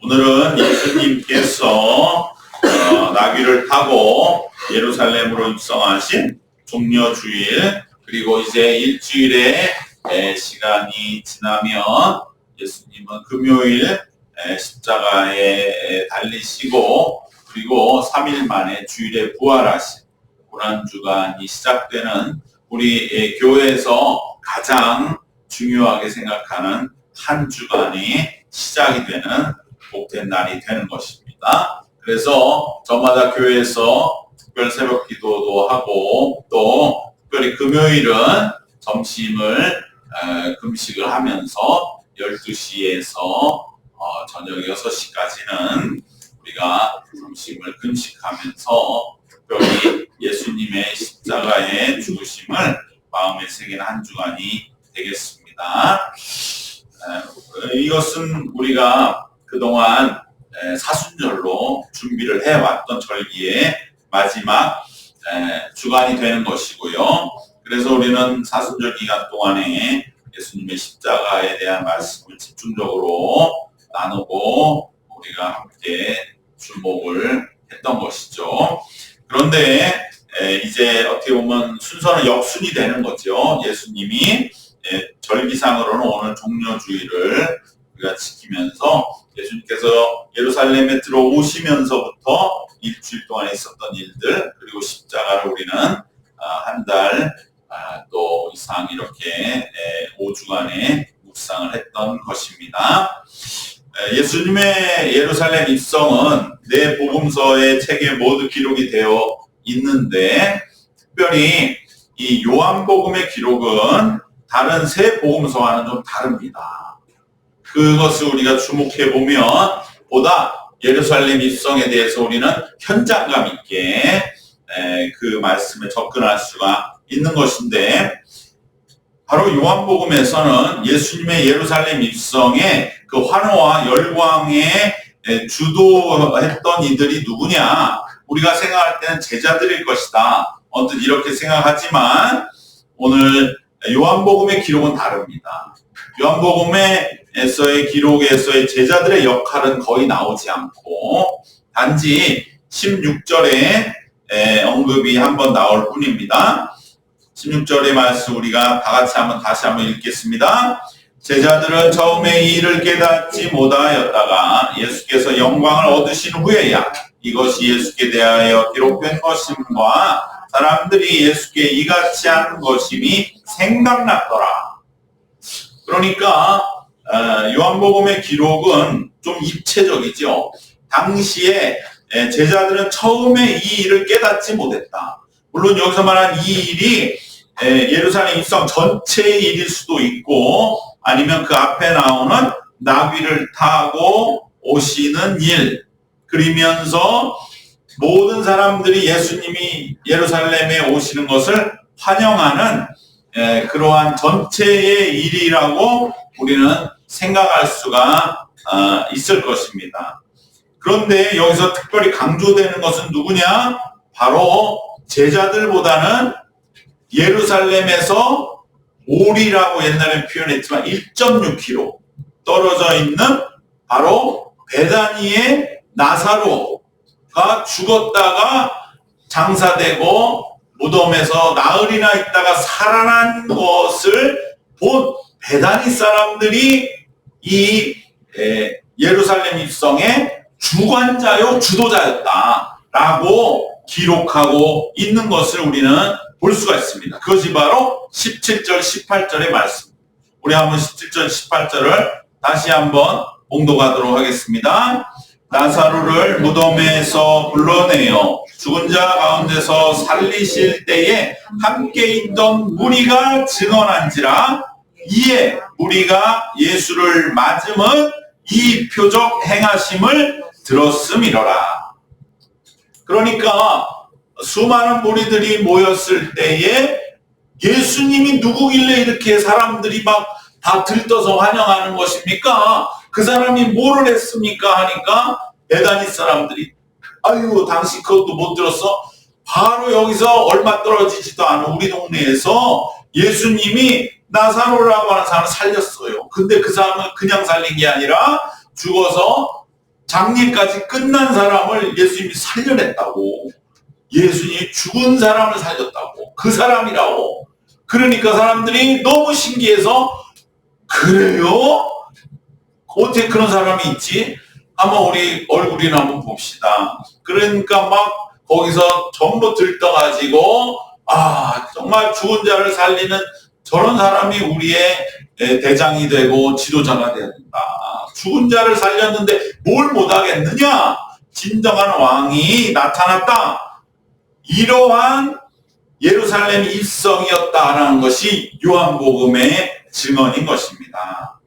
오늘은 예수님께서 나귀를 타고 예루살렘으로 입성하신 종려주일, 그리고 이제 일주일의 시간이 지나면 예수님은 금요일 십자가에 달리시고, 그리고 3일 만에 주일에 부활하신 고난주간이 시작되는 우리 교회에서 가장 중요하게 생각하는 한 주간이 시작이 되는 복된 날이 되는 것입니다. 그래서 저마다 교회에서 특별 새벽 기도도 하고, 또 특별히 금요일은 점심을 금식을 하면서 12시에서 저녁 6시까지는 우리가 점심을 금식하면서 특별히 예수님의 십자가의 죽으심을 마음에 새긴 한 주간이 되겠습니다. 이것은 우리가 그동안 사순절로 준비를 해왔던 절기의 마지막 주간이 되는 것이고요. 그래서 우리는 사순절 기간 동안에 예수님의 십자가에 대한 말씀을 집중적으로 나누고 우리가 함께 주목을 했던 것이죠. 그런데 이제 어떻게 보면 순서는 역순이 되는 거죠. 예수님이 절기상으로는 오늘 종려주일을 우리가 지키면서 예수님께서 예루살렘에 들어오시면서부터 일주일 동안 있었던 일들, 그리고 십자가를 우리는 한 달 또 이상 이렇게 5주간의 묵상을 했던 것입니다. 예수님의 예루살렘 입성은 네 복음서의 책에 모두 기록이 되어 있는데, 특별히 이 요한복음의 기록은 다른 세 복음서와는 좀 다릅니다. 그것을 우리가 주목해 보면 보다 예루살렘 입성에 대해서 우리는 현장감 있게 그 말씀에 접근할 수가 있는 것인데, 바로 요한복음에서는 예수님의 예루살렘 입성의 그 환호와 열광에 주도했던 이들이 누구냐? 우리가 생각할 때는 제자들일 것이다. 언뜻 이렇게 생각하지만 오늘 요한복음의 기록은 다릅니다. 요한복음에서의 기록에서의 제자들의 역할은 거의 나오지 않고 단지 16절에 언급이 한번 나올 뿐입니다. 16절의 말씀 우리가 다시 한번 읽겠습니다. 제자들은 처음에 이 일을 깨닫지 못하였다가 예수께서 영광을 얻으신 후에야 이것이 예수께 대하여 기록된 것임과 사람들이 예수께 이같이 하는 것임이 생각났더라. 그러니까 요한복음의 기록은 좀 입체적이죠. 당시에 제자들은 처음에 이 일을 깨닫지 못했다. 물론 여기서 말한 이 일이 예루살렘 입성 전체의 일일 수도 있고, 아니면 그 앞에 나오는 나귀를 타고 오시는 일, 그러면서 모든 사람들이 예수님이 예루살렘에 오시는 것을 환영하는 그러한 전체의 일이라고 우리는 생각할 수가 있을 것입니다. 그런데 여기서 특별히 강조되는 것은 누구냐? 바로 제자들보다는 예루살렘에서 오리라고 옛날에 표현했지만 1.6km 떨어져 있는 바로 베다니의 나사로가 죽었다가 장사되고 무덤에서 나흘이나 있다가 살아난 것을 본 베다니 사람들이 이 예루살렘 입성의 주관자요 주도자였다라고 기록하고 있는 것을 우리는 볼 수가 있습니다. 그것이 바로 17절, 18절의 말씀. 우리 한번 17절, 18절을 다시 한번 봉독하도록 하겠습니다. 나사로를 무덤에서 불러내어 죽은 자 가운데서 살리실 때에 함께 있던 무리가 증언한지라. 이에 무리가 예수를 맞음은 이 표적 행하심을 들었음이로라. 그러니까 수많은 무리들이 모였을 때에 예수님이 누구길래 이렇게 사람들이 막 다 들떠서 환영하는 것입니까? 그 사람이 뭐를 했습니까? 하니까 베다니 사람들이 아유 당신 그것도 못 들었어? 바로 여기서 얼마 떨어지지도 않은 우리 동네에서 예수님이 나사로라고 하는 사람을 살렸어요. 근데 그 사람은 그냥 살린 게 아니라 죽어서 장례까지 끝난 사람을 예수님이 살려냈다고. 예수님이 죽은 사람을 살렸다고. 그 사람이라고. 그러니까 사람들이 너무 신기해서 그래요? 어떻게 그런 사람이 있지? 한번 우리 얼굴이나 한번 봅시다. 그러니까 막 거기서 전부 들떠가지고 정말 죽은 자를 살리는 저런 사람이 우리의 대장이 되고 지도자가 되어야 된다. 죽은 자를 살렸는데 뭘 못하겠느냐? 진정한 왕이 나타났다. 이러한 예루살렘 입성이었다라는 것이 요한복음의 증언인 것입니다.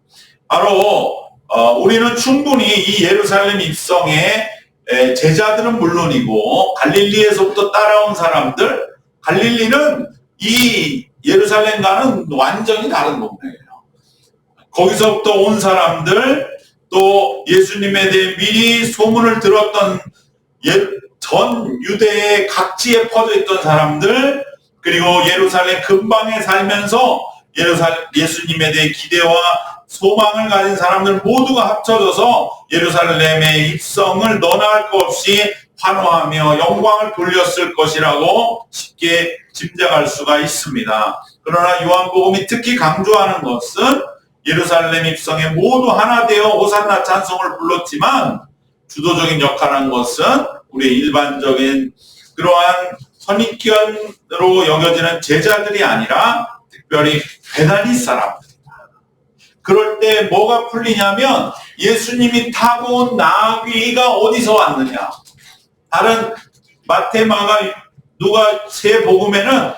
바로 우리는 충분히 이 예루살렘 입성에 제자들은 물론이고 갈릴리에서부터 따라온 사람들, 갈릴리는 이 예루살렘과는 완전히 다른 동네예요. 거기서부터 온 사람들, 또 예수님에 대해 미리 소문을 들었던 전 유대의 각지에 퍼져 있던 사람들, 그리고 예루살렘 근방에 살면서 예수님에 대해 기대와 소망을 가진 사람들 모두가 합쳐져서 예루살렘의 입성을 너나 할 것 없이 환호하며 영광을 돌렸을 것이라고 쉽게 짐작할 수가 있습니다. 그러나 요한복음이 특히 강조하는 것은 예루살렘 입성에 모두 하나 되어 호산나 찬송을 불렀지만 주도적인 역할한 것은 우리 일반적인 그러한 선입견으로 여겨지는 제자들이 아니라 특별히 베다니 사람들이다. 그럴 때 뭐가 풀리냐면 예수님이 타고 온 나귀가 어디서 왔느냐. 다른 마태, 마가, 누가 세 복음에는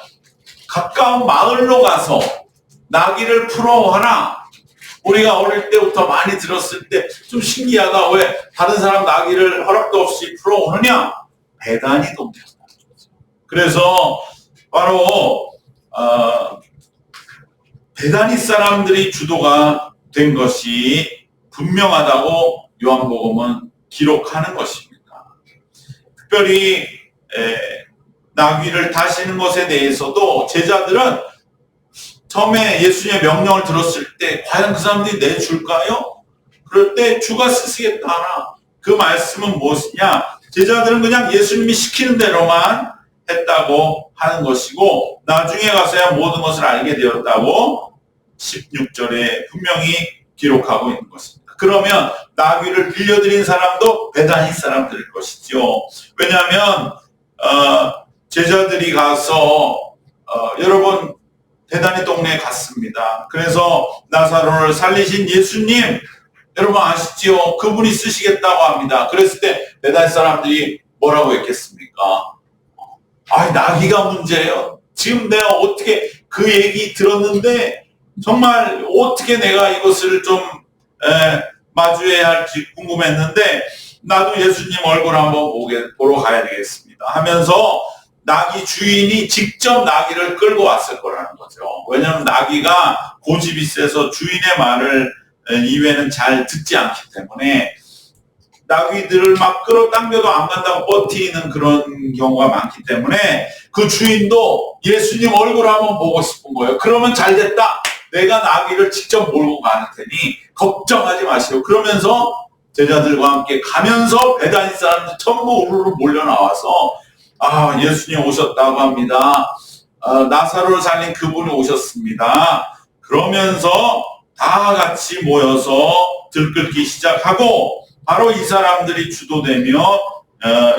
가까운 마을로 가서 나귀를 풀어와라. 우리가 어릴 때부터 많이 들었을 때 좀 신기하다. 왜 다른 사람 나귀를 허락도 없이 풀어오느냐? 베다니 동네였다. 그래서 바로 베다니 사람들이 주도가 된 것이 분명하다고 요한복음은 기록하는 것입니다. 특별히 나귀를 타시는 것에 대해서도 제자들은 처음에 예수님의 명령을 들었을 때 과연 그 사람들이 내줄까요? 그럴 때 주가 쓰시겠다 하나. 그 말씀은 무엇이냐? 제자들은 그냥 예수님이 시키는 대로만 했다고 하는 것이고 나중에 가서야 모든 것을 알게 되었다고 16절에 분명히 기록하고 있는 것입니다. 그러면 나귀를 빌려드린 사람도 베다니 사람들일 것이죠. 왜냐하면 제자들이 가서 여러분 베다니 동네에 갔습니다. 그래서 나사로를 살리신 예수님 여러분 아시죠? 그분이 쓰시겠다고 합니다. 그랬을 때 베다니 사람들이 뭐라고 했겠습니까? 나귀가 문제예요. 지금 내가 어떻게 그 얘기 들었는데 정말 어떻게 내가 이것을 좀 마주해야 할지 궁금했는데 나도 예수님 얼굴 한번 보러 가야 되겠습니다 하면서 나귀 주인이 직접 나귀를 끌고 왔을 거라는 거죠. 왜냐하면 나귀가 고집이 세서 주인의 말을 이외에는 잘 듣지 않기 때문에 나귀들을 막 끌어당겨도 안 간다고 버티는 그런 경우가 많기 때문에 그 주인도 예수님 얼굴 한번 보고 싶은 거예요. 그러면 잘 됐다. 내가 나귀를 직접 몰고 가는 테니 걱정하지 마시오. 그러면서 제자들과 함께 가면서 베다니 사람들 전부 우르르 몰려 나와서 예수님 오셨다고 합니다. 나사로를 살린 그분이 오셨습니다. 그러면서 다 같이 모여서 들끓기 시작하고 바로 이 사람들이 주도되며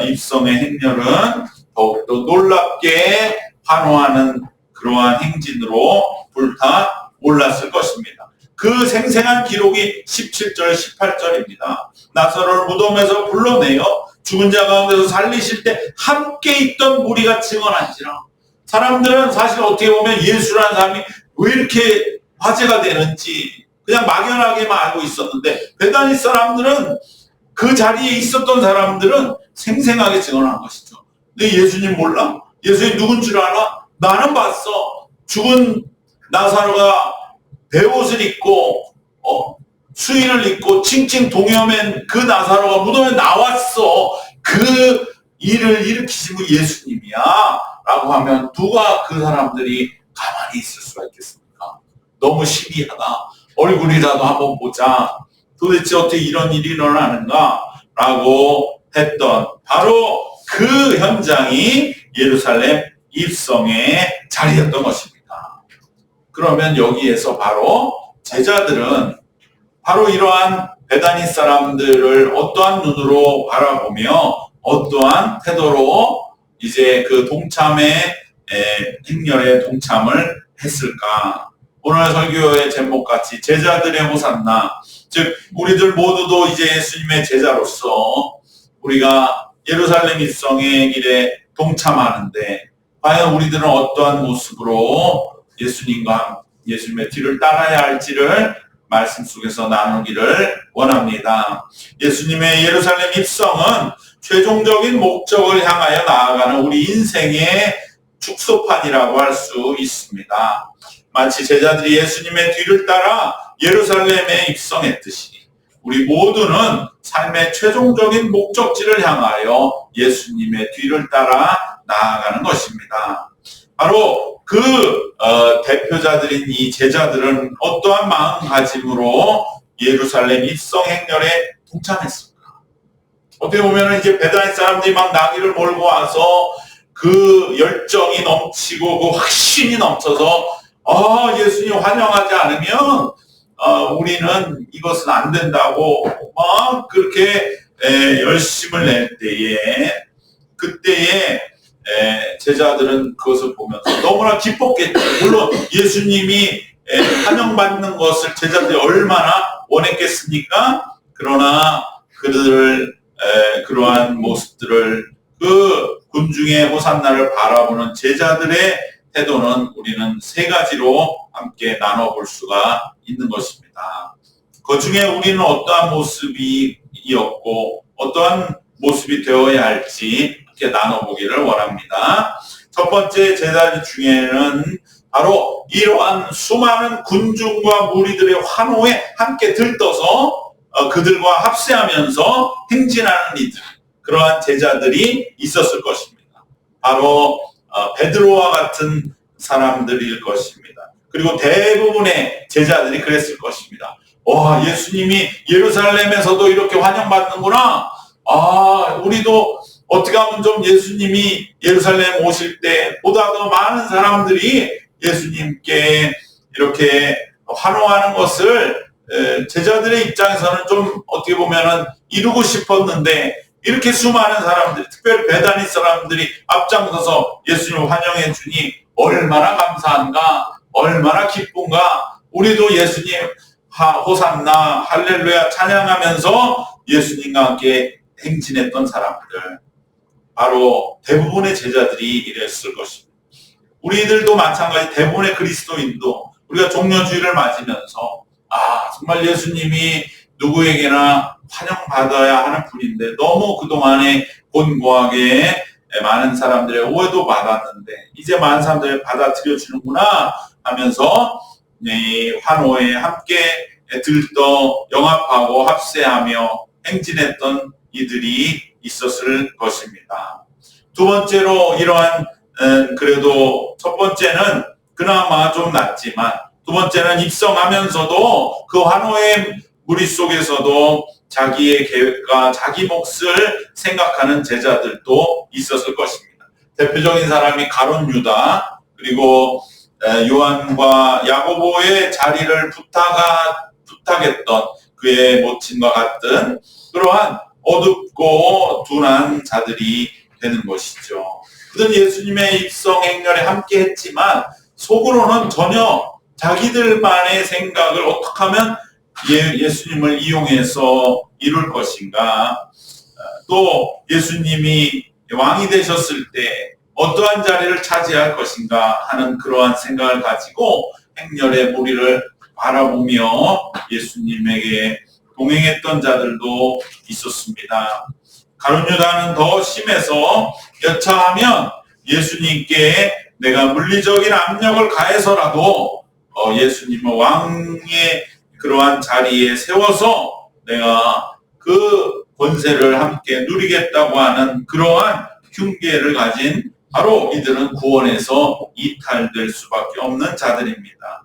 입성의 행렬은 더욱더 놀랍게 환호하는 그러한 행진으로 불타 올랐을 것입니다. 그 생생한 기록이 17절, 18절입니다. 나사로를 무덤에서 불러내어 죽은 자 가운데서 살리실 때 함께 있던 무리가 증언한지라. 사람들은 사실 어떻게 보면 예수라는 사람이 왜 이렇게 화제가 되는지 그냥 막연하게만 알고 있었는데 베다니 사람들은 그 자리에 있었던 사람들은 생생하게 증언한 것이죠. 근데 예수님 몰라? 예수님 누군 줄 알아? 나는 봤어. 죽은 나사로가 베옷을 입고 수의를 입고 칭칭 동여맨 그 나사로가 무덤에 나왔어. 그 일을 일으키신 분 예수님이야 라고 하면 누가 그 사람들이 가만히 있을 수가 있겠습니까? 너무 신기하다. 얼굴이라도 한번 보자. 도대체 어떻게 이런 일이 일어나는가? 라고 했던 바로 그 현장이 예루살렘 입성의 자리였던 것입니다. 그러면 여기에서 바로 제자들은 바로 이러한 베다니 사람들을 어떠한 눈으로 바라보며 어떠한 태도로 이제 그 동참의 행렬에 동참을 했을까? 오늘 설교의 제목같이 제자들의 호산나, 즉 우리들 모두도 이제 예수님의 제자로서 우리가 예루살렘 입성의 길에 동참하는데 과연 우리들은 어떠한 모습으로 예수님의 뒤를 따라야 할지를 말씀 속에서 나누기를 원합니다. 예수님의 예루살렘 입성은 최종적인 목적을 향하여 나아가는 우리 인생의 축소판이라고 할 수 있습니다. 마치 제자들이 예수님의 뒤를 따라 예루살렘에 입성했듯이 우리 모두는 삶의 최종적인 목적지를 향하여 예수님의 뒤를 따라 나아가는 것입니다. 바로 그 대표자들인 이 제자들은 어떠한 마음가짐으로 예루살렘 입성 행렬에 동참했습니까? 어떻게 보면 이제 베다니 사람들이 막 나귀를 몰고 와서 그 열정이 넘치고 그 확신이 넘쳐서 예수님 환영하지 않으면 우리는 이것은 안 된다고 막 그렇게 열심을 낼 때에 그때에 제자들은 그것을 보면서 너무나 기뻤겠죠. 물론 예수님이 환영받는 것을 제자들이 얼마나 원했겠습니까? 그러나 그들을 그러한 모습들을 그 군중의 호산나를 바라보는 제자들의 태도는 우리는 세 가지로 함께 나눠볼 수가 있는 것입니다. 그 중에 우리는 어떠한 모습이었고 어떠한 모습이 되어야 할지 이렇게 나눠보기를 원합니다. 첫 번째 제자들 중에는 바로 이러한 수많은 군중과 무리들의 환호에 함께 들떠서 그들과 합세하면서 행진하는 이들, 그러한 제자들이 있었을 것입니다. 바로 베드로와 같은 사람들일 것입니다. 그리고 대부분의 제자들이 그랬을 것입니다. 와, 예수님이 예루살렘에서도 이렇게 환영받는구나. 우리도 어떻게 하면 좀 예수님이 예루살렘 오실 때 보다 더 많은 사람들이 예수님께 이렇게 환호하는 것을 제자들의 입장에서는 좀 어떻게 보면은 이루고 싶었는데 이렇게 수많은 사람들이, 특별히 베다니 사람들이 앞장서서 예수님을 환영해 주니 얼마나 감사한가, 얼마나 기쁜가. 우리도 예수님 호산나 할렐루야 찬양하면서 예수님과 함께 행진했던 사람들, 바로 대부분의 제자들이 이랬을 것입니다. 우리들도 마찬가지, 대부분의 그리스도인도 우리가 종려주의를 맞으면서 정말 예수님이 누구에게나 환영받아야 하는 분인데 너무 그동안에 곤고하게 많은 사람들의 오해도 받았는데 이제 많은 사람들이 받아들여주는구나 하면서 환호에 함께 들떠 영합하고 합세하며 행진했던 이들이 있었을 것입니다. 두 번째로 이러한 그래도 첫 번째는 그나마 좀 낫지만 두 번째는 입성하면서도 그 환호의 무리 속에서도 자기의 계획과 자기 몫을 생각하는 제자들도 있었을 것입니다. 대표적인 사람이 가룟 유다, 그리고 요한과 야고보의 자리를 부탁했던 그의 모친과 같은 그러한 어둡고 둔한 자들이 되는 것이죠. 그들은 예수님의 입성 행렬에 함께 했지만 속으로는 전혀 자기들만의 생각을 어떻게 하면 예수님을 이용해서 이룰 것인가, 또 예수님이 왕이 되셨을 때 어떠한 자리를 차지할 것인가 하는 그러한 생각을 가지고 행렬의 무리를 바라보며 예수님에게 동행했던 자들도 있었습니다. 가룟 유다는 더 심해서 여차하면 예수님께 내가 물리적인 압력을 가해서라도 예수님을 왕의 그러한 자리에 세워서 내가 그 권세를 함께 누리겠다고 하는 그러한 흉계를 가진 바로 이들은 구원에서 이탈될 수밖에 없는 자들입니다.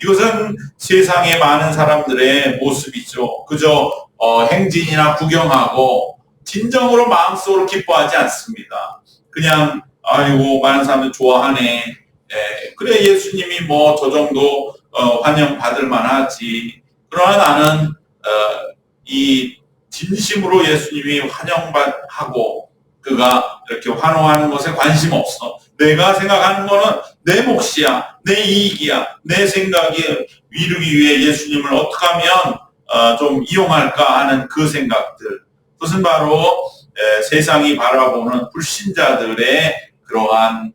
이것은 세상의 많은 사람들의 모습이죠. 그저 행진이나 구경하고 진정으로 마음속으로 기뻐하지 않습니다. 그냥 아이고 많은 사람들 좋아하네. 그래 예수님이 뭐 저 정도 환영받을 만하지. 그러나 나는 이 진심으로 예수님이 환영하고 그가 이렇게 환호하는 것에 관심 없어. 내가 생각하는 거는 내 몫이야, 내 이익이야, 내 생각이 이루기 위해 예수님을 어떻게 하면 좀 이용할까 하는 그 생각들. 그것은 바로 세상이 바라보는 불신자들의 그러한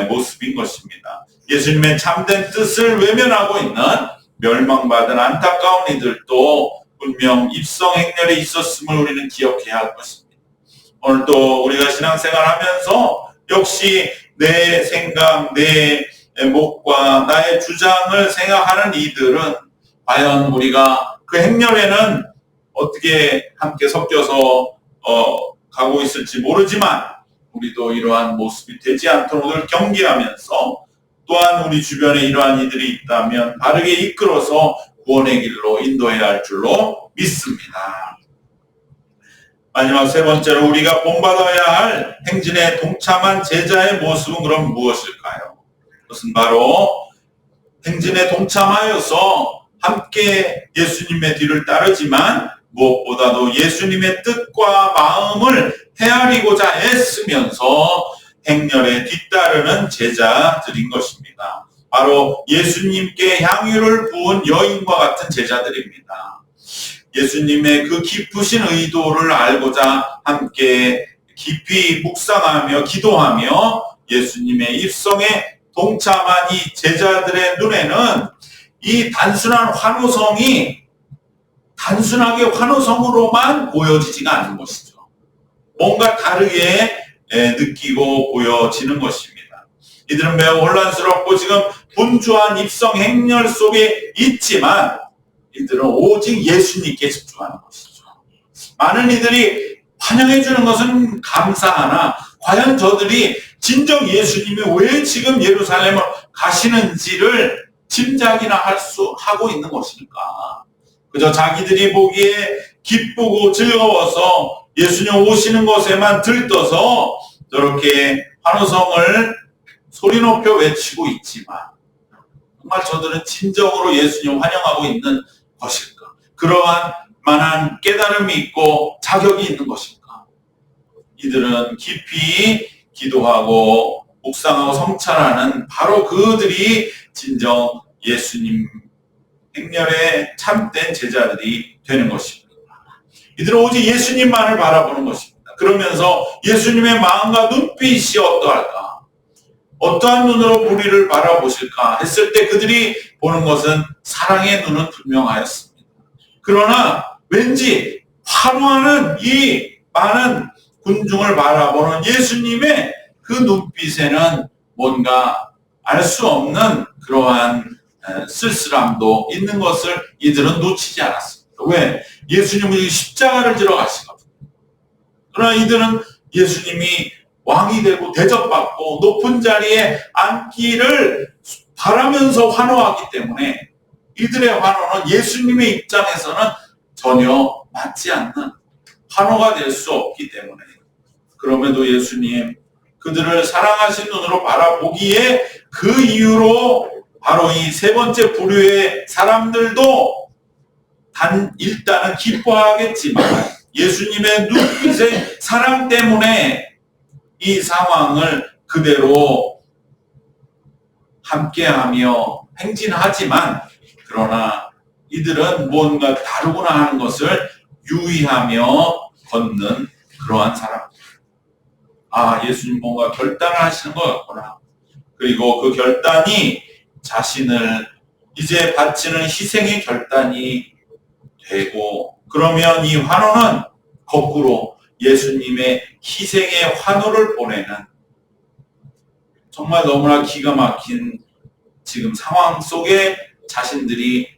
모습인 것입니다. 예수님의 참된 뜻을 외면하고 있는 멸망받은 안타까운 이들도 분명 입성행렬에 있었음을 우리는 기억해야 할 것입니다. 오늘도 우리가 신앙생활하면서 역시 내 생각, 내 목과 나의 주장을 생각하는 이들은 과연 우리가 그 행렬에는 어떻게 함께 섞여서 가고 있을지 모르지만 우리도 이러한 모습이 되지 않도록 늘 경계하면서 또한 우리 주변에 이러한 이들이 있다면 바르게 이끌어서 구원의 길로 인도해야 할 줄로 믿습니다. 마지막 세 번째로 우리가 본받아야 할 행진에 동참한 제자의 모습은 그럼 무엇일까요? 그것은 바로 행진에 동참하여서 함께 예수님의 뒤를 따르지만 무엇보다도 예수님의 뜻과 마음을 헤아리고자 애쓰면서 행렬에 뒤따르는 제자들인 것입니다. 바로 예수님께 향유를 부은 여인과 같은 제자들입니다. 예수님의 그 깊으신 의도를 알고자 함께 깊이 묵상하며 기도하며 예수님의 입성에 동참한 이 제자들의 눈에는 이 단순한 환호성이 단순하게 환호성으로만 보여지지가 않는 것이죠. 뭔가 다르게 느끼고 보여지는 것입니다. 이들은 매우 혼란스럽고 지금 분주한 입성 행렬 속에 있지만 이들은 오직 예수님께 집중하는 것이죠. 많은 이들이 환영해 주는 것은 감사하나 과연 저들이 진정 예수님이 왜 지금 예루살렘을 가시는지를 짐작이나 하고 있는 것일까? 그저 자기들이 보기에 기쁘고 즐거워서 예수님 오시는 것에만 들떠서 저렇게 환호성을 소리 높여 외치고 있지만 정말 저들은 진정으로 예수님 환영하고 있는 것일까? 그러한 만한 깨달음이 있고 자격이 있는 것일까? 이들은 깊이 기도하고 묵상하고 성찰하는 바로 그들이 진정 예수님 행렬의 참된 제자들이 되는 것입니다. 이들은 오직 예수님만을 바라보는 것입니다. 그러면서 예수님의 마음과 눈빛이 어떠할까? 어떠한 눈으로 우리를 바라보실까 했을 때 그들이 보는 것은 사랑의 눈은 분명하였습니다. 그러나 왠지 환호하는 이 많은 군중을 바라보는 예수님의 그 눈빛에는 뭔가 알 수 없는 그러한 쓸쓸함도 있는 것을 이들은 놓치지 않았습니다. 왜? 예수님은 십자가를 지러 가시거든요. 그러나 이들은 예수님이 왕이 되고 대접받고 높은 자리에 앉기를 바라면서 환호하기 때문에 이들의 환호는 예수님의 입장에서는 전혀 맞지 않는 환호가 될 수 없기 때문에 그럼에도 예수님 그들을 사랑하신 눈으로 바라보기에 그 이유로 바로 이 세 번째 부류의 사람들도 일단은 기뻐하겠지만 예수님의 눈빛의 사랑 때문에 이 상황을 그대로 함께하며 행진하지만 그러나 이들은 뭔가 다르구나 하는 것을 유의하며 걷는 그러한 사람. 예수님 뭔가 결단을 하시는 것 같구나. 그리고 그 결단이 자신을 이제 바치는 희생의 결단이 되고 그러면 이 환호는 거꾸로 예수님의 희생의 환호를 보내는 정말 너무나 기가 막힌 지금 상황 속에 자신들이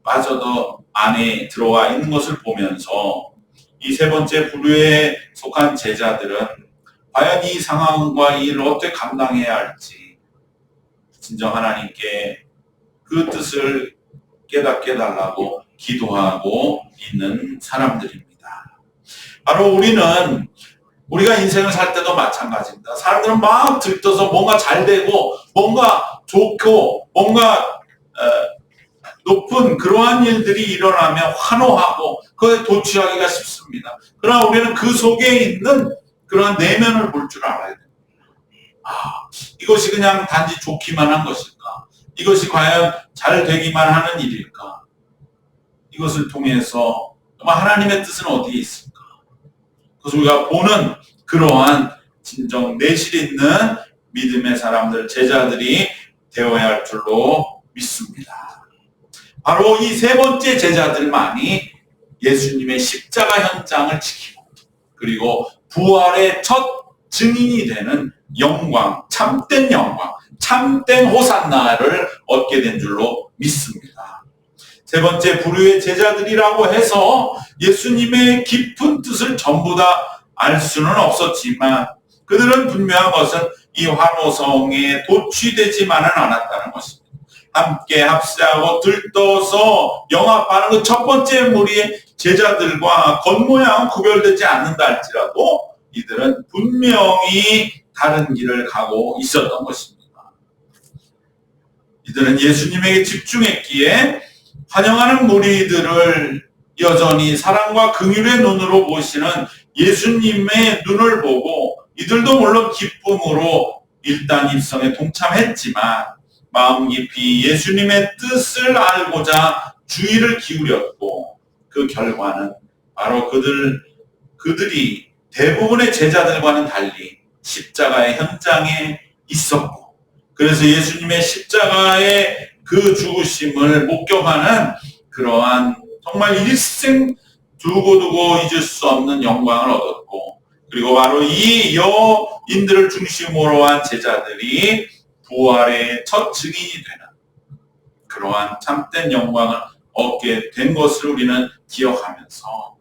빠져도 안에 들어와 있는 것을 보면서 이 세 번째 부류에 속한 제자들은 과연 이 상황과 이 일을 어떻게 감당해야 할지 진정 하나님께 그 뜻을 깨닫게 해달라고 기도하고 있는 사람들입니다. 바로 우리가 인생을 살 때도 마찬가지입니다. 사람들은 막 들떠서 뭔가 잘 되고 뭔가 좋고 뭔가 높은 그러한 일들이 일어나면 환호하고 그것에 도취하기가 쉽습니다. 그러나 우리는 그 속에 있는 그런 내면을 볼 줄 알아야 됩니다. 이것이 그냥 단지 좋기만 한 것일까? 이것이 과연 잘 되기만 하는 일일까? 이것을 통해서 하나님의 뜻은 어디에 있을까? 그래서 우리가 보는 그러한 진정 내실 있는 믿음의 사람들, 제자들이 되어야 할 줄로 믿습니다. 바로 이 세 번째 제자들만이 예수님의 십자가 현장을 지키고 그리고 부활의 첫 증인이 되는 영광, 참된 호산나를 얻게 된 줄로 믿습니다. 세 번째 부류의 제자들이라고 해서 예수님의 깊은 뜻을 전부 다 알 수는 없었지만 그들은 분명한 것은 이 환호성에 도취되지만은 않았다는 것입니다. 함께 합세하고 들떠서 영합하는 그 첫 번째 무리의 제자들과 겉모양은 구별되지 않는다 할지라도 이들은 분명히 다른 길을 가고 있었던 것입니다. 이들은 예수님에게 집중했기에 환영하는 무리들을 여전히 사랑과 긍휼의 눈으로 보시는 예수님의 눈을 보고 이들도 물론 기쁨으로 일단 입성에 동참했지만 마음 깊이 예수님의 뜻을 알고자 주의를 기울였고 그 결과는 바로 그들이 대부분의 제자들과는 달리 십자가의 현장에 있었고 그래서 예수님의 십자가의 그 죽으심을 목격하는 그러한 정말 일생 두고두고 잊을 수 없는 영광을 얻었고 그리고 바로 이 여인들을 중심으로 한 제자들이 부활의 첫 증인이 되는 그러한 참된 영광을 얻게 된 것을 우리는 기억하면서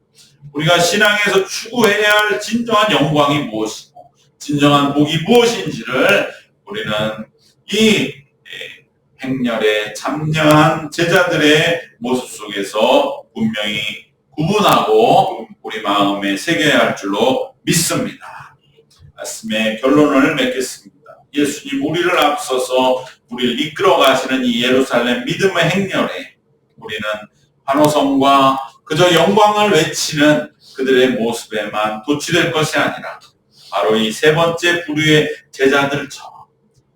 우리가 신앙에서 추구해야 할 진정한 영광이 무엇이고 진정한 복이 무엇인지를 우리는 이 행렬에 참여한 제자들의 모습 속에서 분명히 구분하고 우리 마음에 새겨야 할 줄로 믿습니다. 말씀의 결론을 맺겠습니다. 예수님 우리를 앞서서 우리를 이끌어 가시는 이 예루살렘 믿음의 행렬에 우리는 환호성과 그저 영광을 외치는 그들의 모습에만 도취될 것이 아니라 바로 이 세 번째 부류의 제자들처럼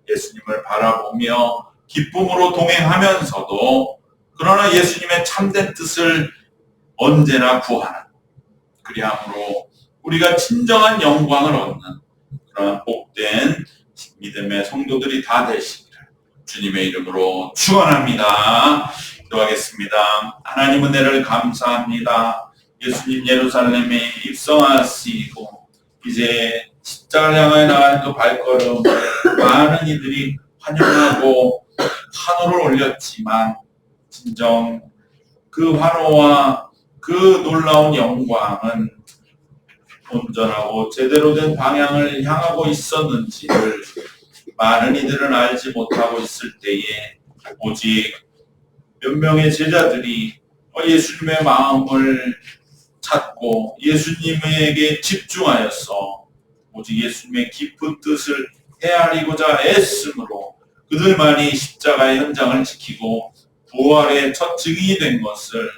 예수님을 바라보며 기쁨으로 동행하면서도 그러나 예수님의 참된 뜻을 언제나 구하는 그리함으로 우리가 진정한 영광을 얻는 그런 복된 믿음의 성도들이 다 되시기를 주님의 이름으로 축원합니다. 기도하겠습니다. 하나님 은혜를 감사합니다. 예수님 예루살렘에 입성하시고 이제 십자가를 향하여 나가는 그 발걸음을 많은 이들이 환영하고 환호를 올렸지만 진정 그 환호와 그 놀라운 영광은 온전하고 제대로 된 방향을 향하고 있었는지를 많은 이들은 알지 못하고 있을 때에 오직 몇 명의 제자들이 예수님의 마음을 찾고 예수님에게 집중하여서 오직 예수님의 깊은 뜻을 헤아리고자 애씀으로 그들만이 십자가의 현장을 지키고 부활의 첫 증인이 된 것을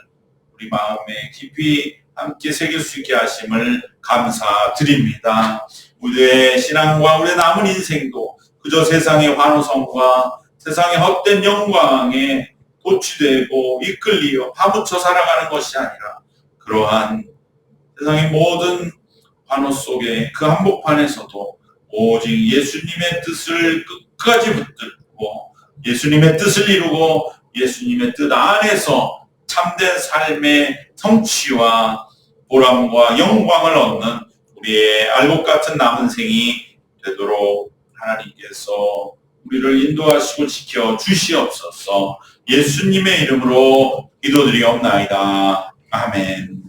우리 마음에 깊이 함께 새길 수 있게 하심을 감사드립니다. 우리의 신앙과 우리의 남은 인생도 그저 세상의 환호성과 세상의 헛된 영광에 도취되고 이끌리어 파묻혀 살아가는 것이 아니라 그러한 세상의 모든 환호 속에 그 한복판에서도 오직 예수님의 뜻을 끝까지 붙들고 예수님의 뜻을 이루고 예수님의 뜻 안에서 참된 삶의 성취와 보람과 영광을 얻는 우리의 알곡 같은 남은 생이 되도록 하나님께서 우리를 인도하시고 지켜 주시옵소서. 예수님의 이름으로 기도드리옵나이다. 아멘.